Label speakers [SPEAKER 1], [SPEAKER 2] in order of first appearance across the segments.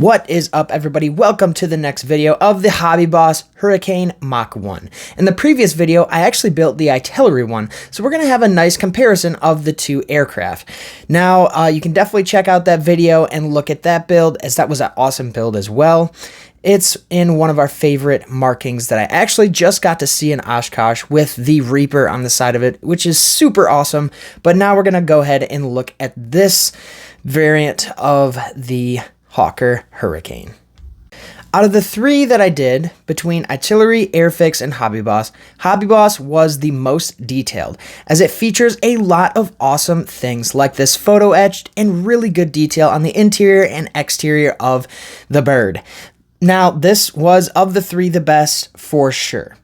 [SPEAKER 1] What is up, everybody? Welcome to the next video of the Hobby Boss Hurricane Mach 1. In the previous video, I actually built the artillery one, so we're going to have a nice comparison of the two aircraft. Now, you can definitely check out that video and look at that build, as that was an awesome build as well. It's in one of our favorite markings that I actually just got to see in Oshkosh with the Reaper on the side of it, which is super awesome. But now we're going to go ahead and look at this variant of the Hawker Hurricane. Out of the three that I did, between Artillery, Airfix, and Hobby Boss was the most detailed, as it features a lot of awesome things like this photo etched and really good detail on the interior and exterior of the bird. Now, this was, of the three, the best for sure.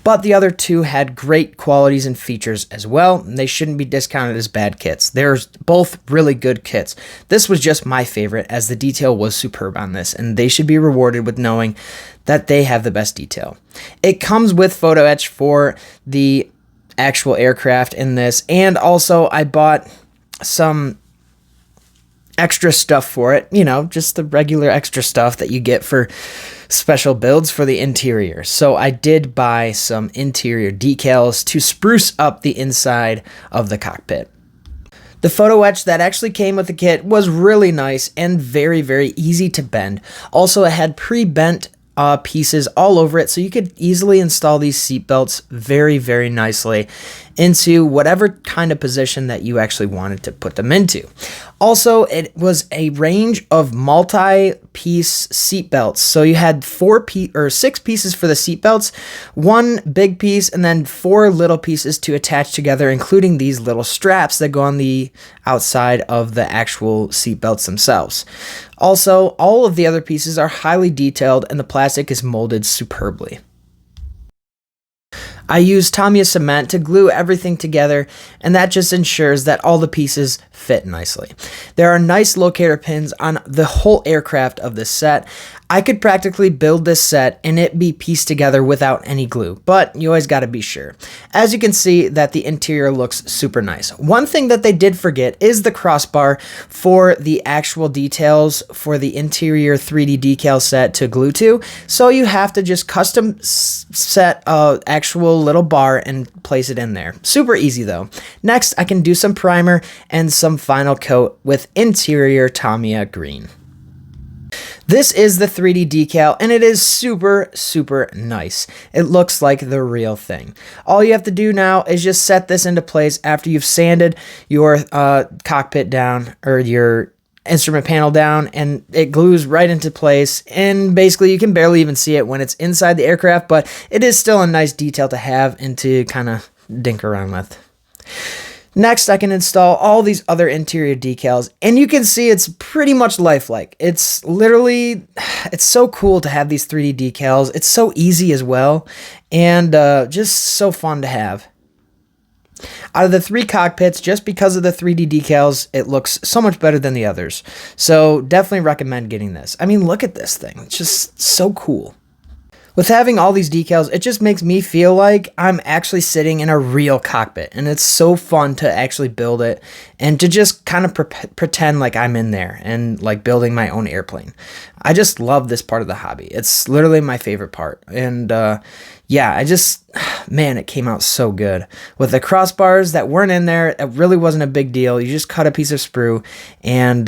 [SPEAKER 1] But the other two had great qualities and features as well, and they shouldn't be discounted as bad kits. They're both really good kits. This was just my favorite, as the detail was superb on this, and they should be rewarded with knowing that they have the best detail. It comes with photo etch for the actual aircraft in this, and also I bought some extra stuff for it, you know, just the regular extra stuff that you get for special builds for the interior. So I did buy some interior decals to spruce up the inside of the cockpit. The photo etch that actually came with the kit was really nice and very, very easy to bend. Also, it had pre-bent pieces all over it, so you could easily install these seat belts very, very nicely into whatever kind of position that you actually wanted to put them into. Also, it was a range of multi-piece seat belts. So you had 6 pieces for the seat belts, 1 big piece, and then 4 little pieces to attach together, including these little straps that go on the outside of the actual seat belts themselves. Also, all of the other pieces are highly detailed, and the plastic is molded superbly. I used Tamiya cement to glue everything together, and that just ensures that all the pieces fit nicely. There are nice locator pins on the whole aircraft of this set. I could practically build this set and it be pieced together without any glue, but you always got to be sure. As you can see, that the interior looks super nice. One thing that they did forget is the crossbar for the actual details for the interior 3D decal set to glue to, so you have to just custom set a actual little bar and place it in there. Super easy though. Next, I can do some primer and some final coat with interior Tamiya green. This is the 3D decal, and it is super, super nice. It looks like the real thing. All you have to do now is just set this into place after you've sanded your cockpit down, or your instrument panel down, and it glues right into place, and basically you can barely even see it when it's inside the aircraft, but it is still a nice detail to have and to kind of dink around with. Next, I can install all these other interior decals, and you can see it's pretty much lifelike. It's so cool to have these 3D decals. It's so easy as well, and just so fun to have. Out of the 3 cockpits, just because of the 3D decals, it looks so much better than the others. So definitely recommend getting this. I mean, look at this thing. It's just so cool. With having all these decals, it just makes me feel like I'm actually sitting in a real cockpit, and it's so fun to actually build it and to just kind of pretend like I'm in there and like building my own airplane. I just love this part of the hobby. It's literally my favorite part, and yeah, man, it came out so good. With the crossbars that weren't in there, it really wasn't a big deal. You just cut a piece of sprue, and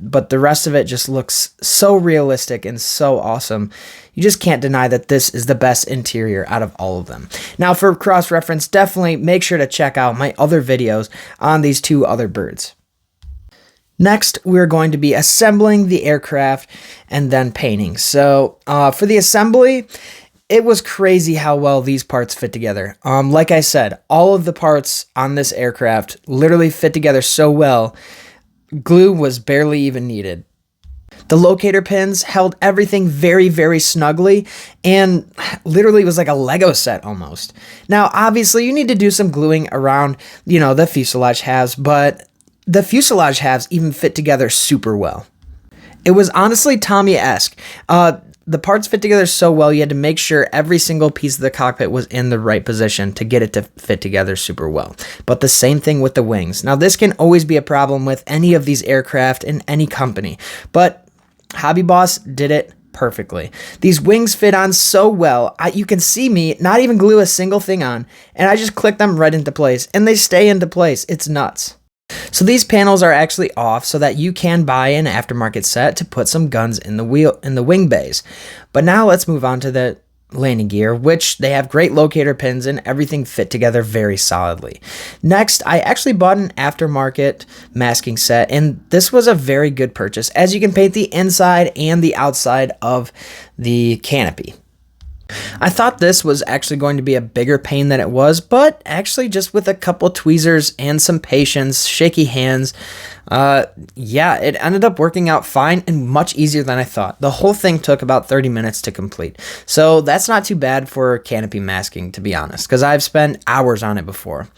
[SPEAKER 1] but the rest of it just looks so realistic and so awesome. You just can't deny that this is the best interior out of all of them. Now, for cross-reference, definitely make sure to check out my other videos on these 2 other birds. Next, we're going to be assembling the aircraft and then painting. So for the assembly, it was crazy how well these parts fit together. Like I said, all of the parts on this aircraft literally fit together so well, glue was barely even needed. The locator pins held everything very, very snugly, and literally was like a Lego set almost. Now, obviously, you need to do some gluing around, the fuselage halves, but the fuselage halves even fit together super well. It was honestly Tamiya-esque. The parts fit together so well, you had to make sure every single piece of the cockpit was in the right position to get it to fit together super well. But the same thing with the wings. Now, this can always be a problem with any of these aircraft in any company, but Hobby Boss did it perfectly. These wings fit on so well. You can see me not even glue a single thing on, and I just click them right into place, and they stay into place. It's nuts. So these panels are actually off so that you can buy an aftermarket set to put some guns in the wing bays. But now let's move on to the landing gear, which they have great locator pins and everything fit together very solidly. Next, I actually bought an aftermarket masking set, and this was a very good purchase, as you can paint the inside and the outside of the canopy. I thought this was actually going to be a bigger pain than it was, but actually just with a couple tweezers and some patience, shaky hands, yeah, it ended up working out fine and much easier than I thought. The whole thing took about 30 minutes to complete. So that's not too bad for canopy masking, to be honest, because I've spent hours on it before.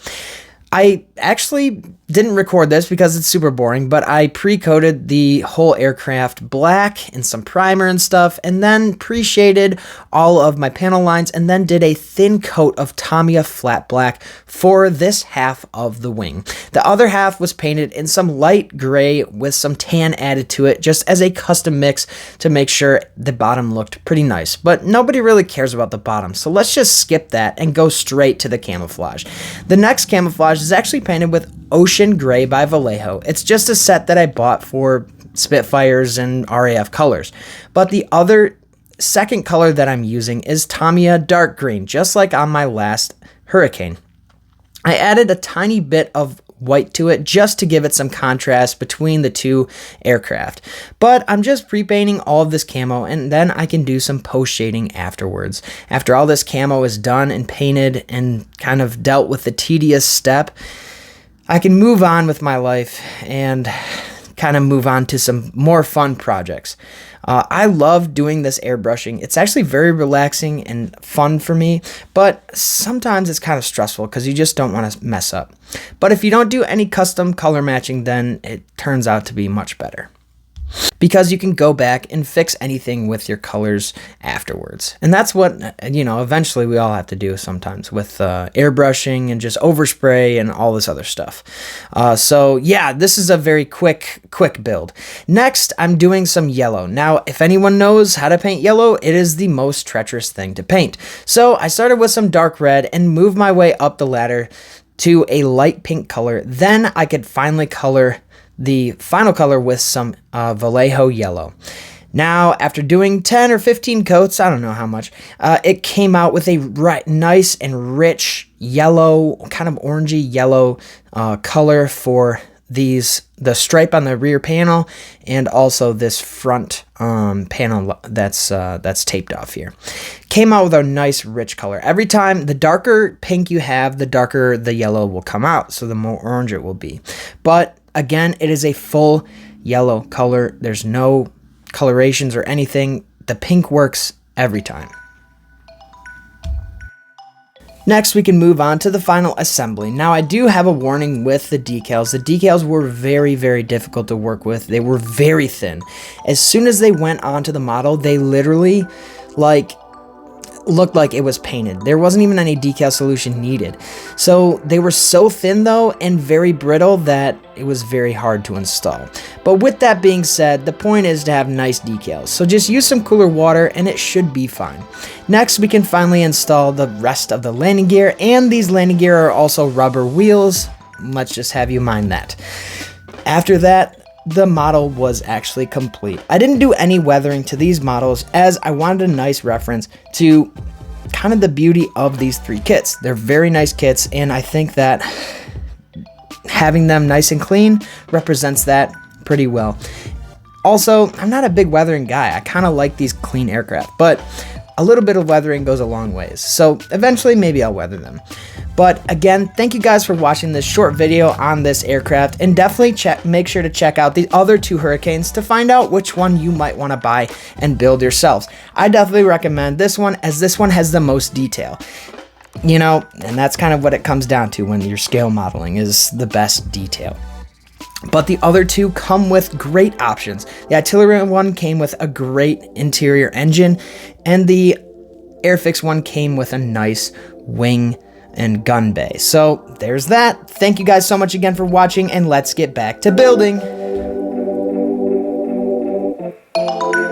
[SPEAKER 1] I actually didn't record this because it's super boring, but I pre-coated the whole aircraft black and some primer and stuff, and then pre-shaded all of my panel lines, and then did a thin coat of Tamiya flat black for this half of the wing. The other half was painted in some light gray with some tan added to it, just as a custom mix to make sure the bottom looked pretty nice. But nobody really cares about the bottom, so let's just skip that and go straight to the camouflage. The next camouflage is actually painted with Ocean Gray by Vallejo. It's just a set that I bought for Spitfires and RAF colors. But the other second color that I'm using is Tamiya Dark Green, just like on my last Hurricane. I added a tiny bit of white to it just to give it some contrast between the two aircraft. But I'm just pre-painting all of this camo, and then I can do some post shading afterwards. After all this camo is done and painted and kind of dealt with the tedious step, I can move on with my life and kind of move on to some more fun projects. I love doing this airbrushing. It's actually very relaxing and fun for me, but sometimes it's kind of stressful because you just don't want to mess up. But if you don't do any custom color matching, then it turns out to be much better, because you can go back and fix anything with your colors afterwards. And that's what, eventually we all have to do sometimes with airbrushing and just overspray and all this other stuff. So yeah, this is a very quick build. Next, I'm doing some yellow. Now, if anyone knows how to paint yellow, it is the most treacherous thing to paint. So I started with some dark red and moved my way up the ladder to a light pink color. Then I could finally color the final color with some Vallejo yellow. Now, after doing 10 or 15 coats, I don't know how much, it came out with a nice and rich yellow, kind of orangey yellow color for the stripe on the rear panel, and also this front panel that's taped off here. Came out with a nice rich color. Every time, the darker pink you have, the darker the yellow will come out, so the more orange it will be. But again, it is a full yellow color. There's no colorations or anything. The pink works every time. Next, we can move on to the final assembly. Now, I do have a warning with the decals. The decals were very, very difficult to work with. They were very thin. As soon as they went onto the model, they literally, looked like it was painted. There wasn't even any decal solution needed. So they were so thin though and very brittle that it was very hard to install. But with that being said, the point is to have nice decals. So just use some cooler water and it should be fine. Next, we can finally install the rest of the landing gear, and these landing gear are also rubber wheels. Let's just have you mind that. After that, the model was actually complete. I didn't do any weathering to these models as I wanted a nice reference to kind of the beauty of these three kits. They're very nice kits, and I think that having them nice and clean represents that pretty well. Also, I'm not a big weathering guy. I kind of like these clean aircraft, but a little bit of weathering goes a long ways. So eventually maybe I'll weather them. But again, thank you guys for watching this short video on this aircraft, and definitely make sure to check out the other two Hurricanes to find out which one you might want to buy and build yourselves. I definitely recommend this one, as this one has the most detail. And that's kind of what it comes down to when you're scale modeling, is the best detail. But the other two come with great options. The artillery one came with a great interior engine, and the Airfix one came with a nice wing and gun bay. So there's that. Thank you guys so much again for watching, and let's get back to building.
[SPEAKER 2] Okay.